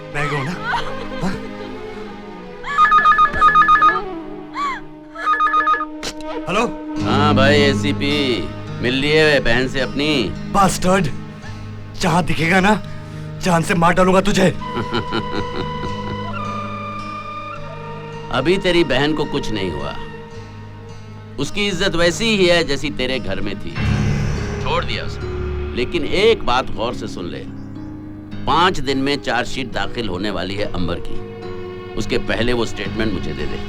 मैं गया ना। हाँ? हेलो। हाँ भाई एसीपी, मिल लिए बहन से अपनी? बास्टर्ड, जहां दिखेगा ना जान से मार डालूंगा तुझे। अभी तेरी बहन को कुछ नहीं हुआ। उसकी इज्जत वैसी ही है जैसी तेरे घर में थी। छोड़ दिया उसे। लेकिन एक बात गौर से सुन ले, 5 दिन में चार्जशीट दाखिल होने वाली है अंबर की। उसके पहले वो स्टेटमेंट मुझे दे दे।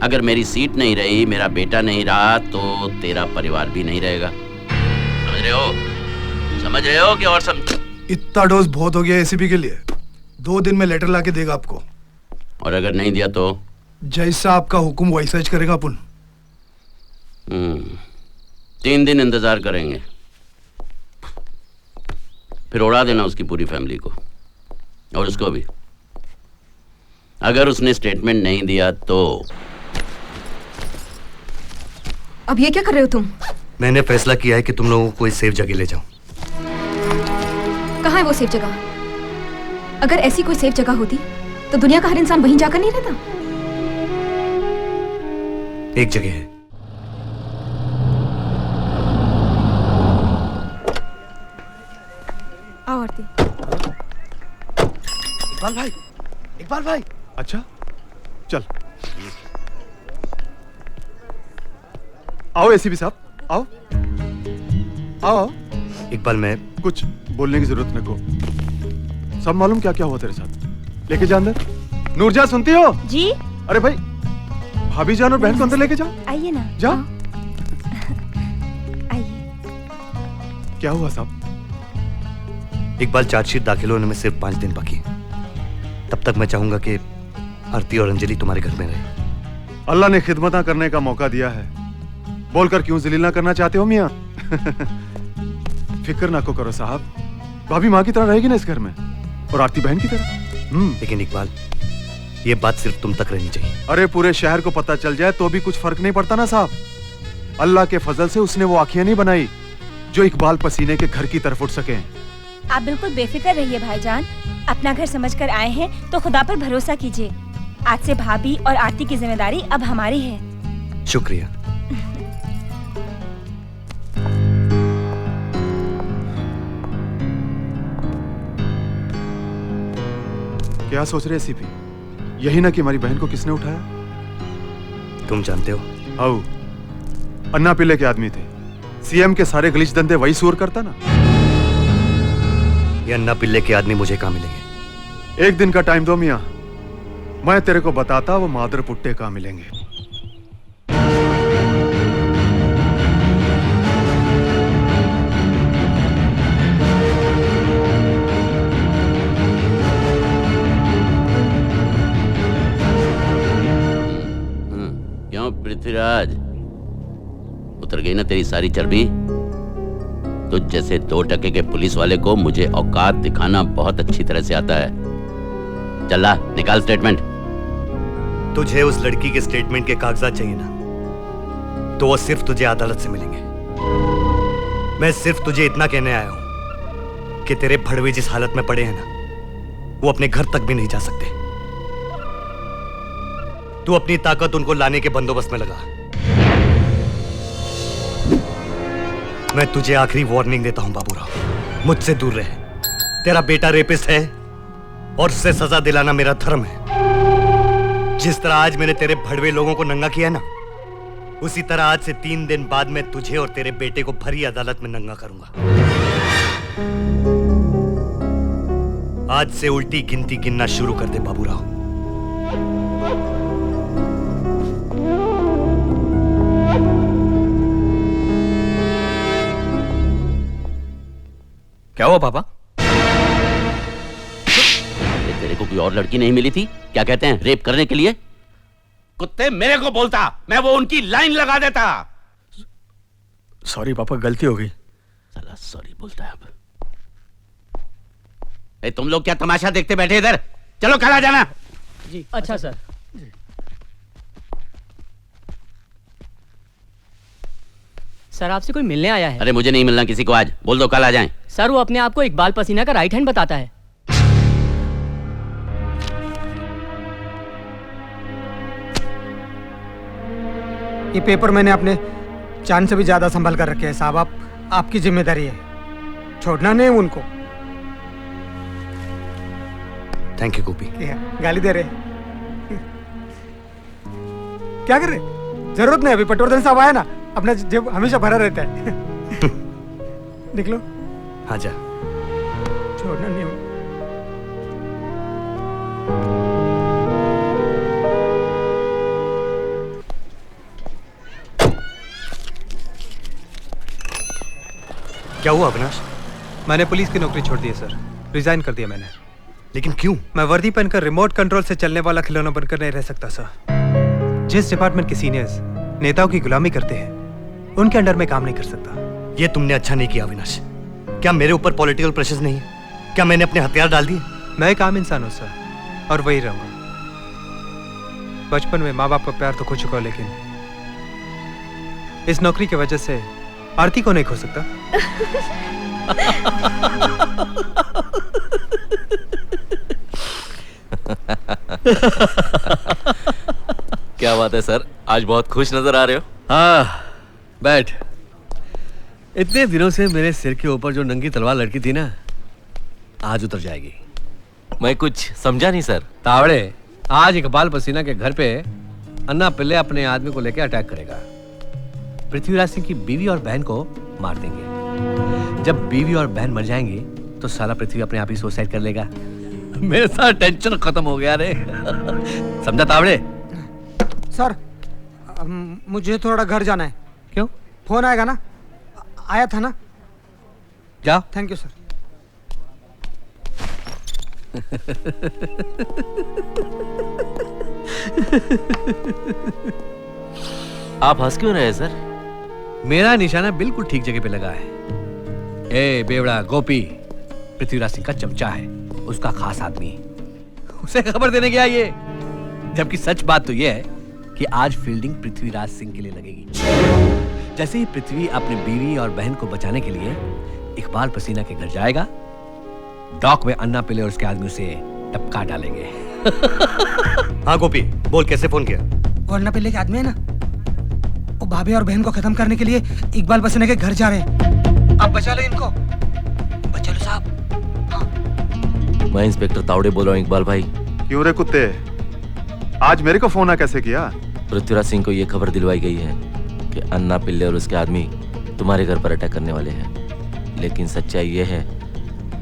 अगर मेरी सीट नहीं रही, मेरा बेटा नहीं रहा, तो तेरा परिवार भी नहीं रहेगा। समझ रहे हो? समझ रहे हो कि और समझ? इतना डोज बहुत हो गया एसीपी के लिए। 2 दिन में लेटर लाके देगा आपको। और अगर नहीं दिया तो? जैसा आपका हुक्म वैसा ही करेगा अपन। 3 दिन इंतजार करेंगे, फिर उड़ा देना उसकी पूरी फैमिली को और उसको भी। अगर उसने स्टेटमेंट नहीं दिया तो? अब ये क्या कर रहे हो तुम? मैंने फैसला किया है कि तुम लोगों को कोई सेफ जगह ले जाऊं। कहाँ है वो सेफ जगह? अगर ऐसी कोई सेफ जगह होती तो दुनिया का हर इंसान वहीं जाकर नहीं रहता। एक जगह है। आओ आरती। इकबाल भाई, इकबाल भाई। अच्छा चल आओ एसीपी साहब, आओ आओ आओ। इकबाल, मैं कुछ बोलने की जरूरत न को। सब मालूम क्या क्या हुआ तेरे साथ। लेके जा अंदर। नूरजहां सुनती हो? जी। अरे भाई, भाभी जान और बहन को अंदर लेके जाओ। आइए ना। जा। आइए। क्या हुआ साहब? इकबाल, चार्जशीट दाखिल होने में सिर्फ 5 दिन बाकी हैं। तब तक मैं चाहूंगा कि आरती और अंजलि तुम्हारे घर में रहे। अल्लाह ने खिदमता करने का मौका दिया है, बोलकर क्यों जलील ना करना चाहते हो मियाँ? फिक्र ना को करो साहब, भाभी माँ की तरह रहेगी ना इस घर में, और आरती बहन की तरह। लेकिन इकबाल, ये बात सिर्फ तुम तक रहनी चाहिए। अरे पूरे शहर को पता चल जाए तो भी कुछ फर्क नहीं पड़ता ना साहब। अल्लाह के फजल से उसने वो आंखें नहीं बनाई जो इकबाल पसीने के घर की तरफ उठ सके। आप बिल्कुल बेफिक्र रहिए भाईजान। अपना घर समझकर आए हैं तो खुदा पर भरोसा कीजिए। आज से भाभी और आरती की जिम्मेदारी अब हमारी है। शुक्रिया। क्या सोच रहे सीपी? यही ना कि हमारी बहन को किसने उठाया? तुम जानते हो? आओ, अन्ना पिल्ले के आदमी थे। सीएम के सारे गलीच धंधे वही सूर करता ना। ये अन्ना पिल्ले के आदमी मुझे कहाँ मिलेंगे? एक दिन का टाइम दो मियाँ, मैं तेरे को बताता वो मादर पुट्टे कहाँ मिलेंगे। क्यों पृथ्वीराज, उतर गई ना तेरी सारी चर्बी? तुझ जैसे 2 टके के पुलिस वाले को मुझे औकात दिखाना बहुत अच्छी तरह से आता है। चला निकाल स्टेटमेंट। तुझे उस लड़की के स्टेटमेंट के कागजात चाहिए ना, तो वो सिर्फ तुझे अदालत से मिलेंगे। मैं सिर्फ तुझे इतना कहने आया हूं कि तेरे भड़वे जिस हालत में पड़े हैं ना, वो अपने घर तक भी नहीं जा सकते। तू अपनी ताकत उनको लाने के बंदोबस्त में लगा। मैं तुझे आखिरी वार्निंग देता हूं बाबूराव, मुझसे दूर रहे। तेरा बेटा रेपिस्ट है और उससे सजा दिलाना मेरा धर्म है। जिस तरह आज मैंने तेरे भड़वे लोगों को नंगा किया ना, उसी तरह आज से 3 दिन बाद मैं तुझे और तेरे बेटे को भरी अदालत में नंगा करूंगा। आज से उल्टी गिनती गिनना शुरू कर दे बाबूराव। क्या हुआ पापा? तेरे को कोई और लड़की नहीं मिली थी क्या कहते हैं रेप करने के लिए? कुत्ते, मेरे को बोलता, मैं वो उनकी लाइन लगा देता। सॉरी पापा, गलती हो गई। साला सॉरी बोलता है अब। तुम लोग क्या तमाशा देखते बैठे इधर? चलो कल आ जाना। जी अच्छा सर। सर आपसे कोई मिलने आया है। अरे मुझे नहीं मिलना, किसी को आज बोल दो कल आ जाएं। सर वो अपने आप को इकबाल पसीना का राइट हैंड बताता है। ये पेपर मैंने अपने जान से भी ज्यादा संभाल कर रखे हैं साहब। आपकी जिम्मेदारी है, छोड़ना नहीं उनको। थैंक यू गोपी। गाली दे रहे क्या कर रहे? जरूरत नहीं, अभी पटवर्धन साहब आया ना, अपना जेब हमेशा भरा रहता है। निकलो। हाँ जा। छोड़ना नहीं। क्या हुआ अविनाश? मैंने पुलिस की नौकरी छोड़ दी है सर, रिजाइन कर दिया मैंने। लेकिन क्यों? मैं वर्दी पहनकर रिमोट कंट्रोल से चलने वाला खिलौना बनकर नहीं रह सकता सर। जिस डिपार्टमेंट के सीनियर्स नेताओं की गुलामी करते हैं, उनके अंडर में काम नहीं कर सकता। ये तुमने अच्छा नहीं किया अविनाश। क्या मेरे ऊपर पॉलिटिकल प्रेशर नहीं है? क्या मैंने अपने हथियार डाल दिए? मैं एक आम इंसान हूँ सर, और वही रहूंगा। बचपन में माँ बाप का प्यार तो खो चुका हूं, लेकिन इस नौकरी की वजह से आरती को नहीं खो सकता। क्या बात है सर, आज बहुत खुश नजर आ रहे हो। हाँ, बैठ। इतने दिनों से मेरे सिर के ऊपर जो नंगी तलवार लटकी थी ना, आज उतर जाएगी। मैं कुछ समझा नहीं सर। तावड़े, आज इकबाल पसीना के घर पे अन्ना पिल्ले अपने आदमी को लेकर अटैक करेगा। पृथ्वीराज सिंह की बीवी और बहन को मार देंगे। जब बीवी और बहन मर जाएंगे तो साला पृथ्वी अपने आप ही सुसाइड कर लेगा। मेरे साथ टेंशन खत्म हो गया रे। समझा तावड़े? सर, मुझे थोड़ा घर जाना है। क्यों? फोन आएगा ना? आया था ना? जाओ। Thank you sir. आप हंस क्यों रहे हैं सर? मेरा निशाना बिल्कुल ठीक जगह पे लगा है। ए बेवड़ा गोपी पृथ्वीराज सिंह का चमचा है, उसका खास आदमी, उसे खबर देने गया ये। जबकि सच बात तो ये है कि आज फील्डिंग पृथ्वीराज सिंह के लिए लगेगी। जैसे ही पृथ्वी अपनी बीवी और बहन को बचाने के लिए इकबाल पसीना के घर जाएगा, डॉक में अन्ना पिल्ले और उसके आदमी उसे टपका डालेंगे। हाँ गोपी, बोल कैसे फोन किया? वो अन्ना पिल्ले के आदमी है ना, वो भाभी और बहन को खत्म करने के लिए इकबाल पसीना के घर जा रहे हैं। आप बचा लो इनको, बचा लो साहब। मैं इंस्पेक्टर तावड़े बोल रहा हूँ इकबाल भाई। क्यों रे कुत्ते, आज मेरे को फोन कैसे किया? पृथ्वीराज सिंह को ये खबर दिलवाई गई है कि अन्ना पिल्ले और उसके आदमी तुम्हारे घर पर अटैक करने वाले हैं। लेकिन सच्चाई ये है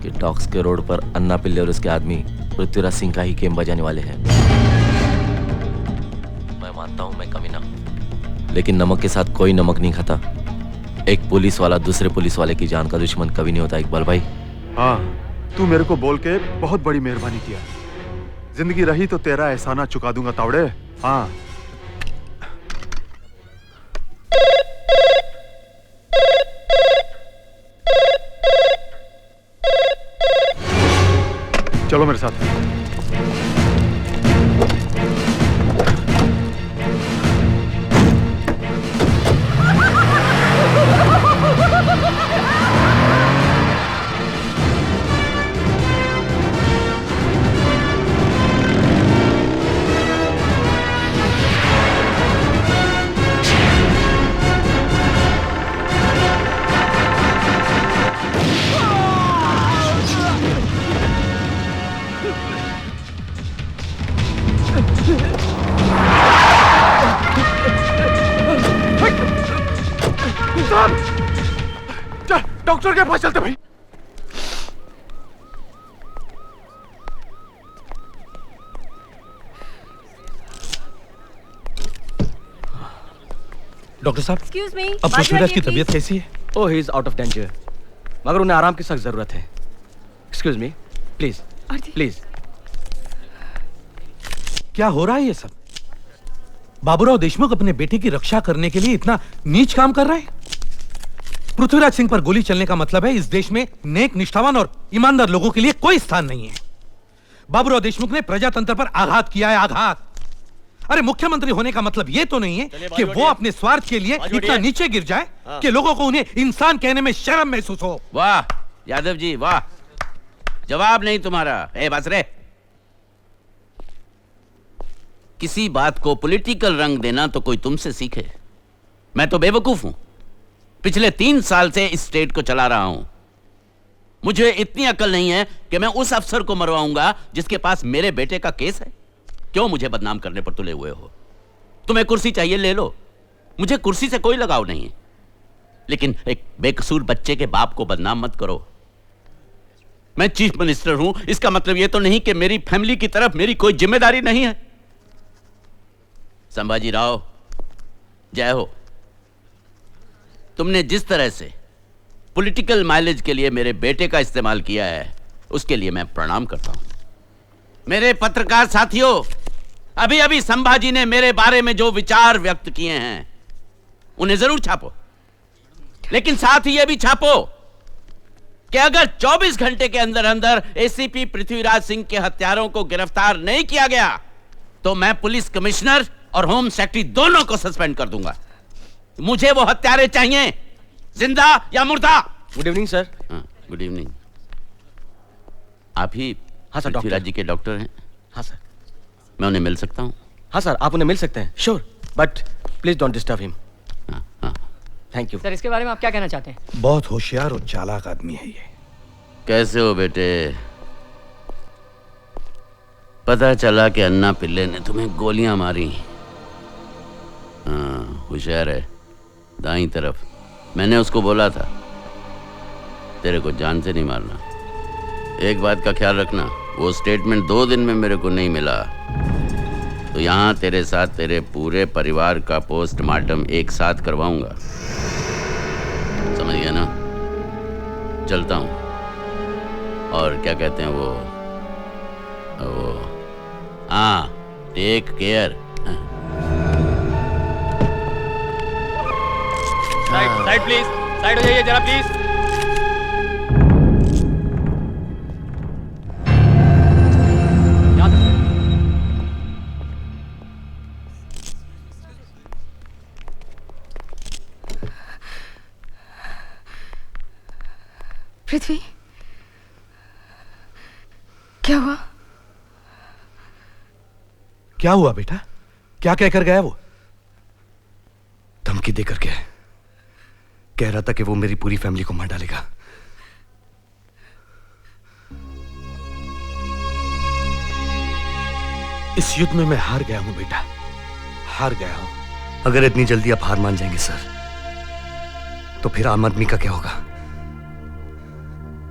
कि डॉक्स के रोड पर अन्ना पिल्ले और उसके आदमी पृथ्वीराज सिंह का ही गेम बजाने वाले हैं। मैं मानता हूँ मैं कमीना, लेकिन नमक के साथ कोई नमक नहीं खाता। एक पुलिस वाला दूसरे पुलिस वाले की जान का दुश्मन कभी नहीं होता इकबाल भाई। हाँ, तू मेरे को बोल के बहुत बड़ी मेहरबानी किया। जिंदगी रही तो तेरा एहसाना चुका दूंगा तावड़े। हाँ, चलो मेरे साथ। डॉक्टर के पास चलते भाई। डॉक्टर साहब, Excuse me, अब बात पृथ्वीराज की रखिए, तबीयत कैसी है? Oh, he is out of danger, मगर उन्हें आराम की सख्त जरूरत है। Excuse me, please please. क्या हो रहा है ये सब? बाबूराव देशमुख अपने बेटे की रक्षा करने के लिए इतना नीच काम कर रहे हैं। पृथ्वीराज सिंह पर गोली चलने का मतलब है इस देश में नेक, निष्ठावान और ईमानदार लोगों के लिए कोई स्थान नहीं है। बाबूराव देशमुख ने प्रजातंत्र पर आघात किया है, आघात। अरे मुख्यमंत्री होने का मतलब यह तो नहीं है कि वो अपने स्वार्थ के लिए इतना नीचे गिर जाए कि लोगों को उन्हें इंसान कहने में शर्म महसूस हो। वाह यादव जी वाह, जवाब नहीं तुम्हारा। ए बस रे, किसी बात को पॉलिटिकल रंग देना तो कोई तुमसे सीखे। मैं तो बेवकूफ हूं। पिछले 3 साल से इस स्टेट को चला रहा हूं। मुझे इतनी अकल नहीं है कि मैं उस अफसर को मरवाऊंगा जिसके पास मेरे बेटे का केस है। क्यों मुझे बदनाम करने पर तुले हुए हो? तुम्हें कुर्सी चाहिए ले लो, मुझे कुर्सी से कोई लगाव नहीं है, लेकिन एक बेकसूर बच्चे के बाप को बदनाम मत करो। मैं चीफ मिनिस्टर हूं, इसका मतलब यह तो नहीं कि मेरी फैमिली की तरफ मेरी कोई जिम्मेदारी नहीं है। संभाजी राव, जय हो। तुमने जिस तरह से पॉलिटिकल माइलेज के लिए मेरे बेटे का इस्तेमाल किया है, उसके लिए मैं प्रणाम करता हूं। मेरे पत्रकार साथियों, अभी अभी संभाजी ने मेरे बारे में जो विचार व्यक्त किए हैं उन्हें जरूर छापो, लेकिन साथ ही यह भी छापो कि अगर 24 घंटे के अंदर अंदर एसीपी पृथ्वीराज सिंह के हत्यारों को गिरफ्तार नहीं किया गया तो मैं पुलिस कमिश्नर और होम सेक्रेटरी दोनों को सस्पेंड कर दूंगा। मुझे वो हत्यारे चाहिए, जिंदा या मुर्दा। Good evening sir. Good evening. आप ही हाँ सर, पृथ्वीराज जी के डॉक्टर हैं? हाँ सर। मैं उन्हें मिल सकता हूं? हाँ सर, आप उन्हें मिल सकते हैं, sure, but please don't disturb him. Thank you sir. इसके बारे में आप क्या कहना चाहते हैं? बहुत होशियार और चालाक आदमी है ये। कैसे हो बेटे? पता चला कि अन्ना पिल्ले ने तुम्हें गोलियां मारी। हाँ, होशियार है। दाईं तरफ। मैंने उसको बोला था तेरे को जान से नहीं मारना। एक बात का ख्याल रखना, वो स्टेटमेंट 2 दिन में मेरे को नहीं मिला तो यहाँ तेरे साथ तेरे पूरे परिवार का पोस्टमार्टम एक साथ करवाऊंगा। समझ गया ना? चलता हूँ। और क्या कहते हैं वो हाँ, take care. Side please, side हो जाइए जरा प्लीज। पृथ्वी, क्या हुआ? क्या हुआ बेटा? क्या कहकर गया वो? धमकी देकर गया। कह रहा था कि वो मेरी पूरी फैमिली को मार डालेगा। इस युद्ध में मैं हार गया हूं बेटा, हार गया हूं। अगर इतनी जल्दी आप हार मान जाएंगे सर, तो फिर आम आदमी का क्या होगा?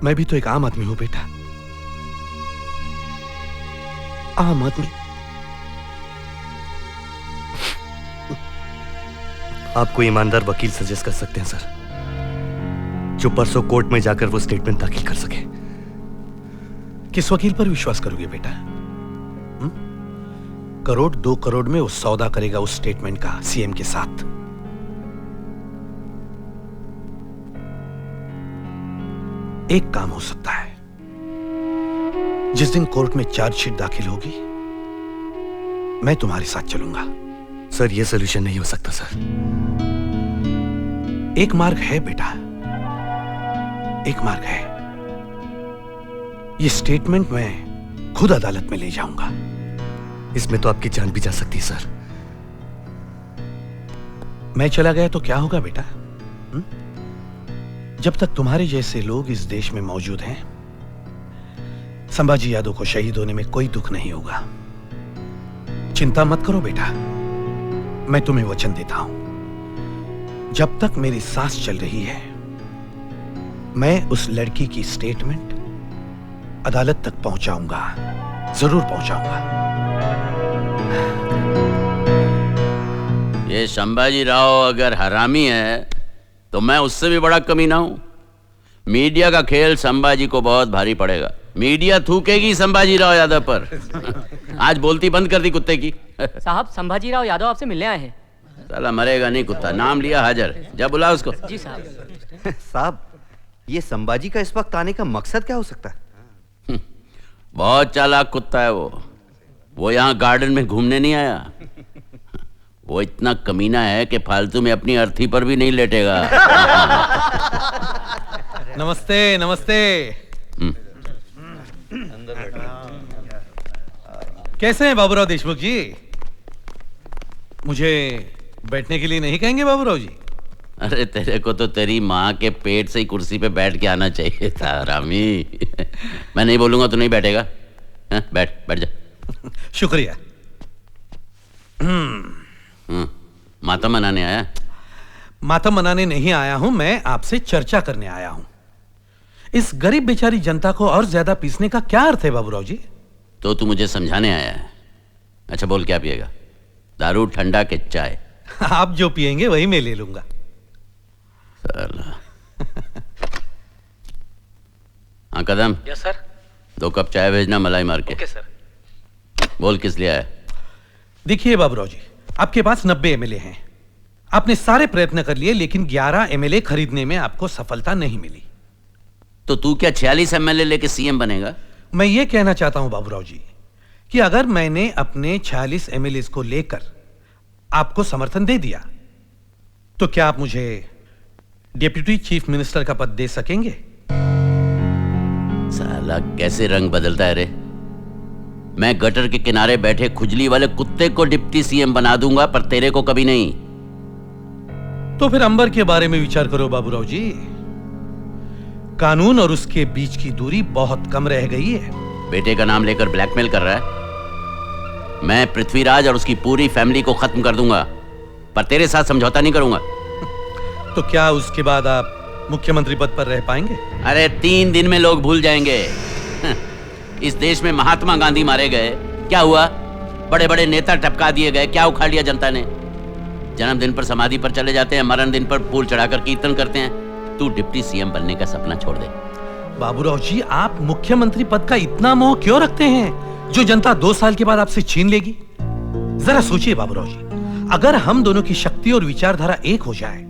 मैं भी तो एक आम आदमी हूं बेटा, आम आदमी। आप कोई ईमानदार वकील सजेस्ट कर सकते हैं सर, जो परसों कोर्ट में जाकर वो स्टेटमेंट दाखिल कर सके? किस वकील पर विश्वास करोगे बेटा? 1 करोड़ 2 करोड़ में वो सौदा करेगा उस स्टेटमेंट का सीएम के साथ। एक काम हो सकता है, जिस दिन कोर्ट में चार्जशीट दाखिल होगी मैं तुम्हारे साथ चलूंगा। सर, यह सोल्यूशन नहीं हो सकता सर। एक मार्ग है बेटा, एक मार्ग है। ये स्टेटमेंट मैं खुद अदालत में ले जाऊंगा। इसमें तो आपकी जान भी जा सकती है सर। मैं चला गया तो क्या होगा बेटा? जब तक तुम्हारे जैसे लोग इस देश में मौजूद हैं, संभाजी यादव को शहीद होने में कोई दुख नहीं होगा। चिंता मत करो बेटा, मैं तुम्हें वचन देता हूं, जब तक मेरी सांस चल रही है मैं उस लड़की की स्टेटमेंट अदालत तक पहुंचाऊंगा, जरूर पहुंचाऊंगा। ये संभाजी राव अगर हरामी है तो मैं उससे भी बड़ा कमीना हूं। मीडिया का खेल संभाजी को बहुत भारी पड़ेगा। मीडिया थूकेगी संभाजी राव यादव पर। आज बोलती बंद कर दी कुत्ते की। साहब, संभाजी राव यादव आपसे मिलने आए हैं। साला मरेगा नहीं कुत्ता। नाम लिया हाजिर, जा बुला उसको। जी साहब। साहब, ये संभाजी का इस वक्त आने का मकसद क्या हो सकता है? बहुत चालाक कुत्ता है वो यहाँ गार्डन में घूमने नहीं आया। वो इतना कमीना है कि फालतू में अपनी अर्थी पर भी नहीं लेटेगा। नमस्ते नमस्ते। कैसे हैं बाबूराव देशमुख जी? मुझे बैठने के लिए नहीं कहेंगे बाबूराव जी? अरे तेरे को तो तेरी माँ के पेट से ही कुर्सी पे बैठ के आना चाहिए था रामी। मैं नहीं बोलूंगा तो नहीं बैठेगा। बैठ बैठ जा। शुक्रिया। मातम मनाने आया? मातम मनाने नहीं आया हूं, मैं आपसे चर्चा करने आया हूं। इस गरीब बेचारी जनता को और ज्यादा पीसने का क्या अर्थ है बाबूराव जी? तो तू मुझे समझाने आया है? अच्छा बोल, क्या पिएगा? दारू, ठंडा के चाय? आप जो पिएंगे वही मैं ले लूंगा। साला। हाँ कदम। Yes sir. 2 कप चाय भेजना मलाई मार के। Okay sir. बोल किस लिए आया? देखिए बाबूराव जी, आपके पास 90 एमएलए हैं। आपने सारे प्रयत्न कर लिए लेकिन 11 एमएलए खरीदने में आपको सफलता नहीं मिली। तो तू क्या 46 एमएलए लेके सीएम बनेगा? मैं ये कहना चाहता हूं बाबूराव जी कि अगर मैंने अपने 46 एमएलए को लेकर आपको समर्थन दे दिया तो क्या आप मुझे डिप्टी चीफ मिनिस्टर का पद दे सकेंगे? साला कैसे रंग बदलता है रे। मैं गटर के किनारे बैठे खुजली वाले कुत्ते को डिप्टी सीएम बना दूंगा, पर तेरे को कभी नहीं। तो फिर अंबर के बारे में विचार करो बाबूराव जी। कानून और उसके बीच की दूरी बहुत कम रह गई है। बेटे का नाम लेकर ब्लैकमेल कर रहा है? मैं पृथ्वीराज और उसकी पूरी फैमिली को खत्म कर दूंगा, पर तेरे साथ समझौता नहीं करूंगा। तो क्या उसके बाद आप मुख्यमंत्री पद पर रह पाएंगे? अरे 3 दिन में लोग भूल जाएंगे। इस देश में महात्मा गांधी मारे गए, क्या हुआ? बड़े बड़े नेता टपका दिए गए, क्या उखाड़ लिया जनता ने? जन्मदिन पर समाधि पर चले जाते हैं, मरण दिन पर फूल चढ़ाकर कीर्तन करते हैं। तू डिप्टी सीएम बनने का सपना छोड़ दे। बाबूराव जी, आप मुख्यमंत्री पद का इतना मोह क्यों रखते हैं जो जनता 2 साल के बाद आपसे छीन लेगी? जरा सोचिए बाबूराव जी, अगर हम दोनों की शक्ति और विचारधारा एक हो जाए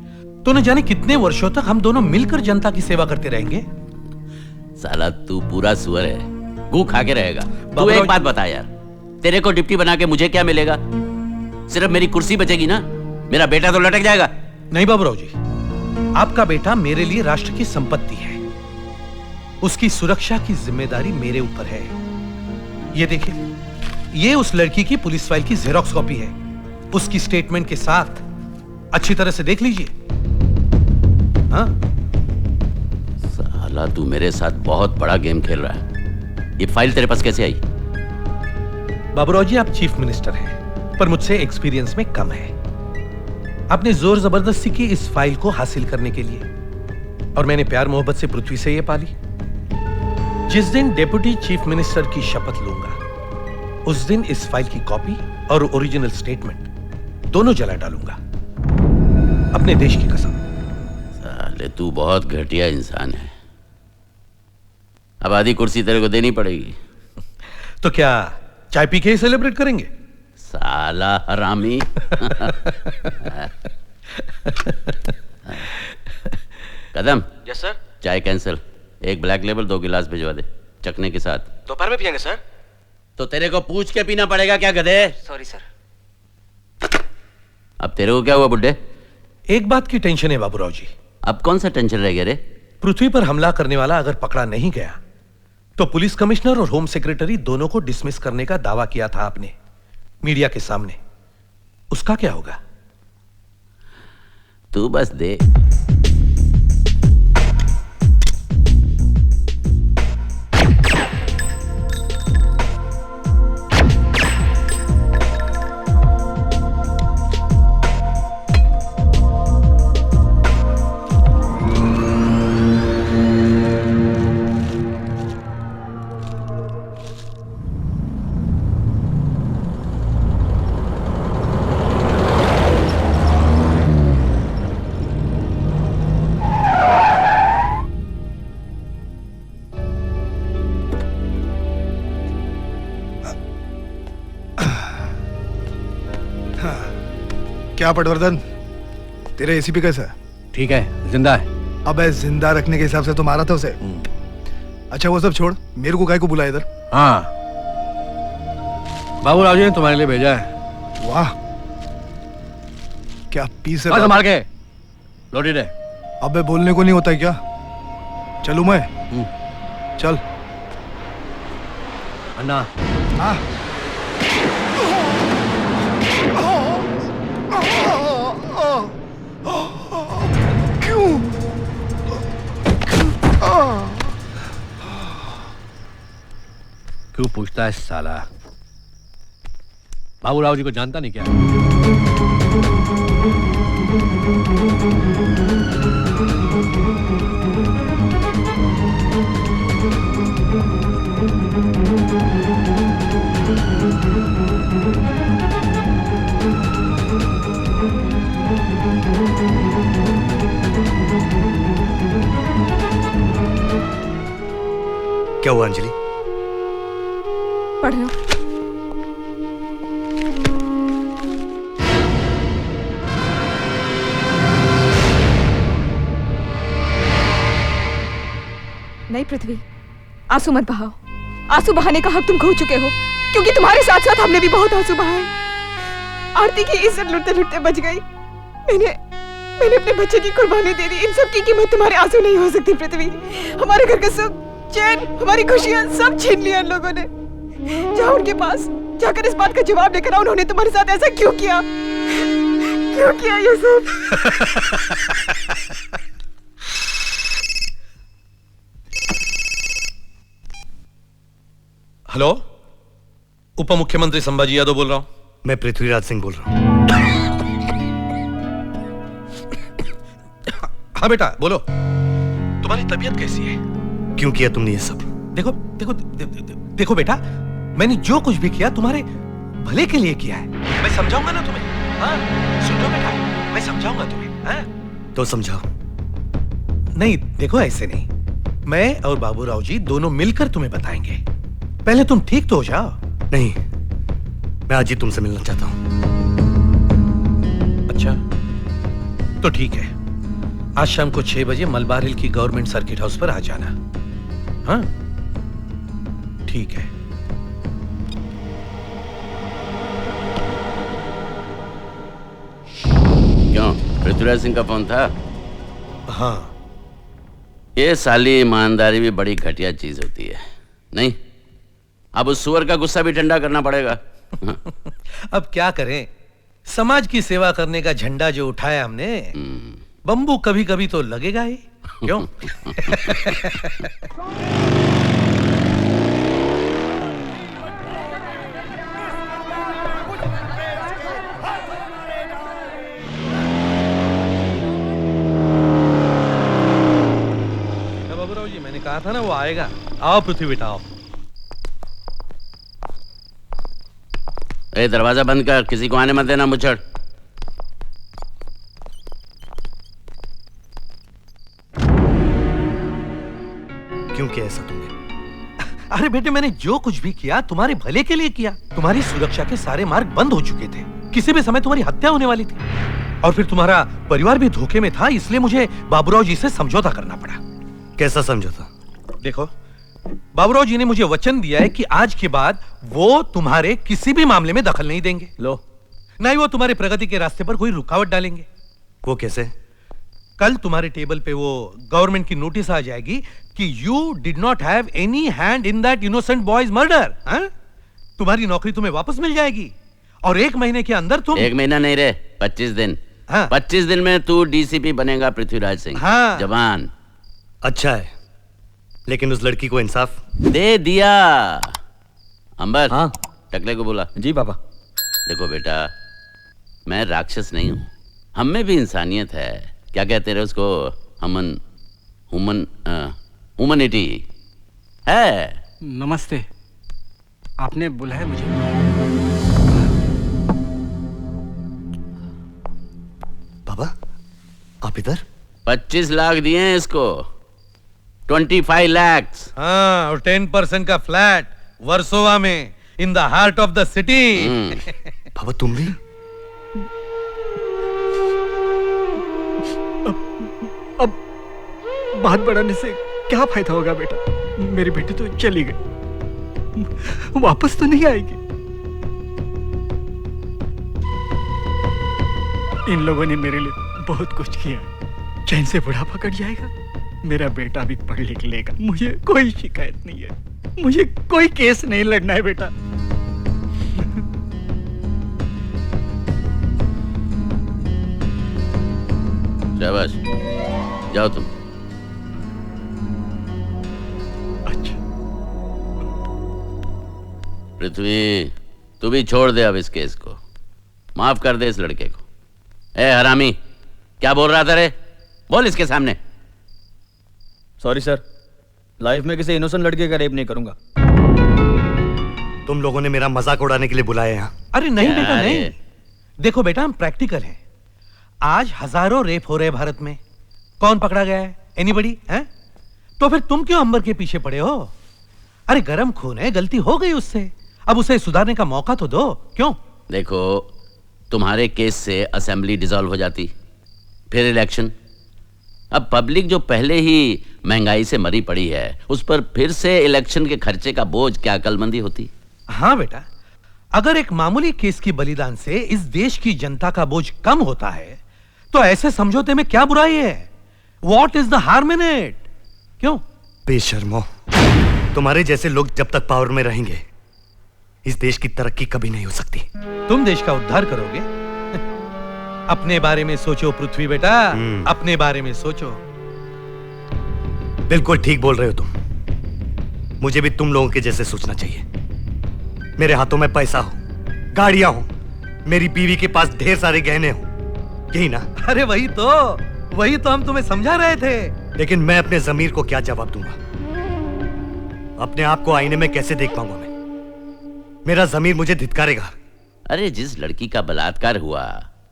तो न जाने कितने वर्षों तक हम दोनों मिलकर जनता की सेवा करते रहेंगे। साला तू पूरा सुअर है, गू खा के रहेगा। तू एक बात बता यार, तेरे को डिप्टी बना के मुझे क्या मिलेगा? सिर्फ मेरी कुर्सी बचेगी ना? मेरा बेटा तो लटक जाएगा। नहीं बाबूराव जी, आपका बेटा मेरे लिए राष्ट्र की संपत्ति है। उसकी सुरक्षा की जिम्मेदारी मेरे ऊपर है। ये देखिए, ये उस लड़की की पुलिस फाइल की जेरोक्स कॉपी है। उसकी स्टेटमेंट के साथ अच्छी तरह से देख लीजिए। हाँ? साला तू मेरे साथ बहुत बड़ा गेम खेल रहा है। ये फाइल तेरे पास कैसे आई? बाबूराव जी, आप चीफ मिनिस्टर हैं, पर मुझसे एक्सपीरियंस में कम है। आपने जोर जबरदस्ती की इस फाइल को हासिल करने के लिए, और मैंने प्यार मोहब्बत से पृथ्वी से ये पाली। जिस दिन डेप्यूटी चीफ मिनिस्टर की शपथ लूंगा, उस दिन इस फाइल की कॉपी और ओरिजिनल स्टेटमेंट दोनों जला डालूंगा, अपने देश की कसम। साले तू बहुत घटिया इंसान है। अब आधी कुर्सी तेरे को देनी पड़ेगी। तो क्या चाय पी के ही सेलिब्रेट करेंगे? साला हरामी। कदम। Yes sir. चाय कैंसिल। 1 ब्लैक लेबल 2 गिलास भिजवा दे, चखने के साथ। दोपहर में पियेंगे सर। तो तेरे को पूछ के पीना पड़ेगा क्या गधे? Sorry sir. अब तेरे को क्या हुआ बुड्ढे? एक बात की टेंशन है बाबूराव जी। अब कौन सा टेंशन रह गया रे? पृथ्वी पर हमला करने वाला अगर पकड़ा नहीं गया तो पुलिस कमिश्नर और होम सेक्रेटरी दोनों को डिसमिस करने का दावा किया था आपने मीडिया के सामने। उसका क्या होगा? तू बस दे। क्या पटवर्धन, तेरे एसीपी कैसा है? ठीक है, जिंदा है। अबे जिंदा रखने के हिसाब से तो मारा था उसे। अच्छा वो सब छोड़, मेरे को काहे को बुलाया इधर? हाँ, बाबूराव जी ने तुम्हारे लिए भेजा है। वाह, क्या पीस है। संभाल के, लोडेड है। अबे बोलने को नहीं होता है क्या? चलूं मैं? चल। अन्ना। हाँ। क्यों पूछता है साला? बाबूराव जी को जानता नहीं क्या? क्या हुआ अंजलि? पढ़ लो। नहीं पृथ्वी, आंसू मत बहाओ। आंसू बहाने का हक तुम खो चुके हो, क्योंकि तुम्हारे साथ साथ हमने भी बहुत आंसू बहाए। आरती की इज्जत लुटते लुटते बच गई। मैंने अपने बच्चे की कुर्बानी दे दी। इन सब की कीमत तुम्हारे आंसू नहीं हो सकती पृथ्वी। हमारे घर का सुख, चैन, हमारी खुशियां सब छीन लिया इन लोगों ने। जाओ उनके पास, जाकर इस बात का जवाब लेकर आओ, उन्होंने तुम्हारे साथ ऐसा क्यों किया? क्यों किया ये सब? हेलो, उप मुख्यमंत्री संभाजी यादव बोल रहा हूं। मैं पृथ्वीराज सिंह बोल रहा हूं। हाँ बेटा बोलो, तुम्हारी तबीयत कैसी है? क्यों किया तुमने ये सब? देखो देखो देखो बेटा, मैंने जो कुछ भी किया तुम्हारे भले के लिए किया है। मैं समझाऊंगा ना तुम्हें। हाँ सुन लो बेटा, मैं समझाऊंगा तुम्हें। हाँ? तो समझाओ। नहीं देखो, ऐसे नहीं, मैं और बाबूराव जी दोनों मिलकर तुम्हें बताएंगे। पहले तुम ठीक तो हो जाओ। नहीं, मैं आज ही तुमसे मिलना चाहता हूं। अच्छा तो ठीक है, आज शाम को 6 बजे मलबार हिल की गवर्नमेंट सर्किट हाउस पर आ जाना। हाँ ठीक है। क्यों, पृथ्वीराज सिंह का फोन था? हाँ। ये साली ईमानदारी भी बड़ी घटिया चीज होती है, नहीं? अब उस सुअर का गुस्सा भी ठंडा करना पड़ेगा। अब क्या करें, समाज की सेवा करने का झंडा जो उठाया हमने, बंबू कभी कभी तो लगेगा ही। क्यों? बाबूराव जी, मैंने कहा था ना वो आएगा। आओ पृथ्वी बेटा आओ। दरवाजा बंद कर, किसी को आने मत देना मुझड़। क्यों किया ऐसा तुमने? अरे बेटे, मैंने जो कुछ भी किया तुम्हारे भले के लिए किया। तुम्हारी सुरक्षा के सारे मार्ग बंद हो चुके थे, किसी भी समय तुम्हारी हत्या होने वाली थी, और फिर तुम्हारा परिवार भी धोखे में था, इसलिए मुझे बाबूराव जी से समझौता करना पड़ा। कैसा समझौता? देखो, बाबूराव जी ने मुझे वचन दिया है कि आज के बाद वो तुम्हारे किसी भी मामले में दखल नहीं देंगे। लो, नहीं वो तुम्हारे प्रगति के रास्ते पर कोई रुकावट डालेंगे। वो कैसे? कल तुम्हारे टेबल पे वो गवर्नमेंट की नोटिस आ जाएगी कि you did not have any hand in that innocent boys murder. तुम्हारी नौकरी तुम्हें वापस मिल जाएगी, और 1 महीने के अंदर तुम। 1 महीना नहीं रे, 25 दिन। हाँ। 25 दिन में तू डीसीपी बनेगा पृथ्वीराज सिंह। हाँ। जवान। अच्छा है, लेकिन उस लड़की को इंसाफ दे दिया। अंबर, हाँ टकले को बोला। जी पापा। देखो बेटा, मैं राक्षस नहीं हूं, हम में भी इंसानियत है। क्या कहते रहे उसको, ह्यूमनिटी है। नमस्ते, आपने बुलाया मुझे? बाबा आप इधर? 25 लाख दिए हैं इसको, 25 लाख। हाँ, और 10% का फ्लैट वर्सोवा में, in the heart of the city. बाबा तुम भी? अब बात बढ़ाने से क्या फायदा होगा बेटा? मेरी बेटी तो चली गई, वापस तो नहीं आएगी। इन लोगों ने मेरे लिए बहुत कुछ किया, चैन से बुढ़ापा कट जाएगा, मेरा बेटा भी पढ़ लिख लेगा, मुझे कोई शिकायत नहीं है, मुझे कोई केस नहीं लड़ना है बेटा। शाबाश, जाओ तुम। पृथ्वी, तू भी छोड़ दे अब इस केस को, माफ कर दे इस लड़के को। ए हरामी, क्या बोल रहा था रे? बोल इसके सामने। सॉरी सर, लाइफ में किसी इनोसेंट लड़के का रेप नहीं करूंगा। तुम लोगों ने मेरा मजाक उड़ाने के लिए बुलाया यहाँ? अरे नहीं बेटा नहीं, देखो बेटा हम प्रैक्टिकल हैं। आज हजारों रेप हो रहे हैं भारत में, कौन पकड़ा गया है? एनीबडी है? तो फिर तुम क्यों अंबर के पीछे पड़े हो? अरे गरम खून है, गलती हो गई उससे, अब उसे सुधारने का मौका तो दो। क्यों? देखो, तुम्हारे केस से असेंबली डिसॉल्व हो जाती, फिर इलेक्शन। अब पब्लिक जो पहले ही महंगाई से मरी पड़ी है, उस पर फिर से इलेक्शन के खर्चे का बोझ क्या अकलमंदी होती? हाँ बेटा, अगर एक मामूली केस की बलिदान से इस देश की जनता का बोझ कम होता है तो ऐसे समझौते में क्या बुराई है? What is the harm in it? क्यों? बेशर्मो, तुम्हारे जैसे लोग जब तक पावर में रहेंगे इस देश की तरक्की कभी नहीं हो सकती। तुम देश का उद्धार करोगे? अपने बारे में सोचो पृथ्वी बेटा, अपने बारे में सोचो। बिल्कुल ठीक बोल रहे हो तुम, मुझे भी तुम लोगों के जैसे सोचना चाहिए। मेरे हाथों में पैसा हो, गाड़ियां हो, मेरी बीवी के पास ढेर सारे गहने हो, यही ना? अरे वही तो हम तुम्हें समझा रहे थे। लेकिन मैं अपने जमीर को क्या जवाब दूंगा? अपने आप को आईने में कैसे देख पाऊंगा मैं? मेरा जमीर मुझे धिक्कारेगा। अरे जिस लड़की का बलात्कार हुआ,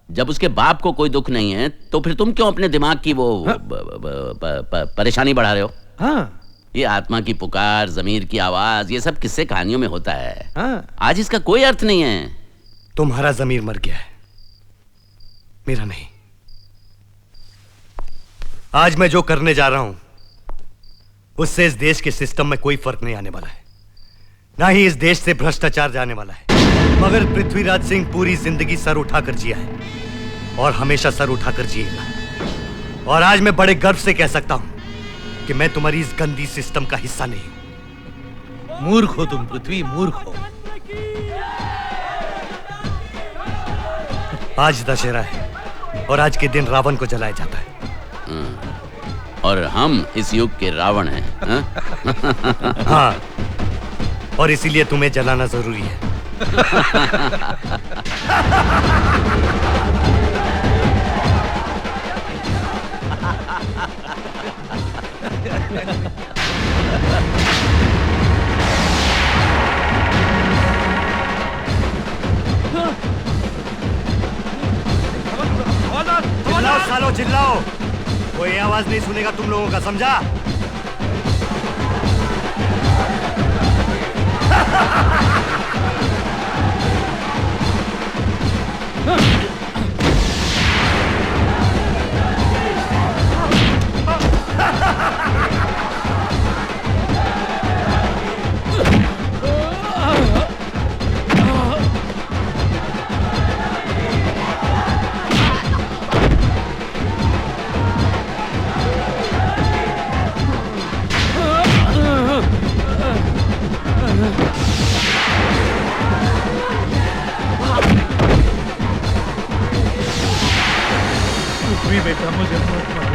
जब उसके बाप को कोई दुख नहीं है, तो फिर तुम क्यों अपने दिमाग की वो परेशानी बढ़ा रहे हो? हाँ। ये आत्मा की पुकार, जमीर की आवाज, ये सब किस्से कहानियों में होता है। हाँ। आज इसका कोई अर्थ नहीं है। तुम्हारा जमीर मर गया है, मेरा नहीं। आज मैं जो करने जा रहा हूं उससे इस देश के सिस्टम में कोई फर्क नहीं आने वाला है, ना ही इस देश से भ्रष्टाचार जाने वाला है। मगर पृथ्वीराज सिंह पूरी जिंदगी सर उठाकर जिया है और हमेशा सर उठाकर जिएगा। और आज मैं बड़े गर्व से कह सकता हूं कि मैं तुम्हारी इस गंदी सिस्टम का हिस्सा नहीं हूं। मूर्ख हो तुम पृथ्वी, मूर्ख हो। आज दशहरा है और आज के दिन रावण को जलाया जाता है। और हम इस युग के रावण हैं। हाँ, और इसीलिए तुम्हें जलाना जरूरी है। चिल्लाओ सालो, चिल्लाओ, कोई आवाज नहीं सुनेगा तुम लोगों का, समझा? बेटा मुझे मत मारो।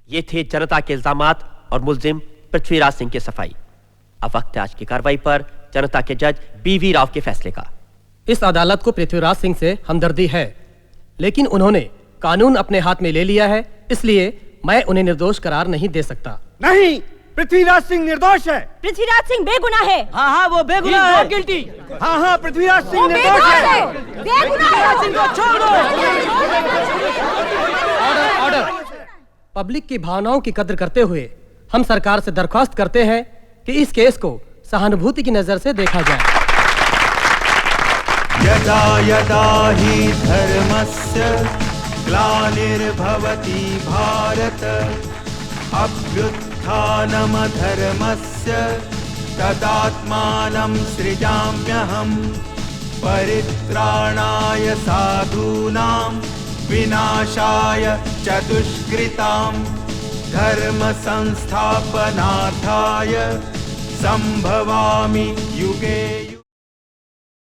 ये थे जनता के इल्जामात और मुल्जिम पृथ्वीराज सिंह की सफाई। अब वक्त है आज की कार्रवाई पर जनता के जज बीवी राव के फैसले का। इस अदालत को पृथ्वीराज सिंह से हमदर्दी है, लेकिन उन्होंने कानून अपने हाथ में ले लिया है, इसलिए मैं उन्हें निर्दोष करार नहीं दे सकता। नहीं, पृथ्वीराज सिंह निर्दोष है। पृथ्वीराज सिंह बेगुनाह है। हाँ हाँ, वो बेगुनाह है। गिल्टी। हाँ हाँ, पृथ्वीराज सिंह निर्दोष है। बेगुनाह सिंह को छोड़ दो। Order, order. पब्लिक की भावनाओं की कद्र करते हुए हम सरकार से दरख्वास्त करते हैं कि इस केस को सहानुभूति की नजर से देखा जाए। यदा यदा हि धर्मस्य ग्लानिर्भवति भारत अभ्युत्थानमधर्मस्य तदात्मानं सृजाम्यहम् परित्राणाय साधूनां विनाशाय च दुष्कृतां धर्म संस्थापनार्थाय संभवामि युगे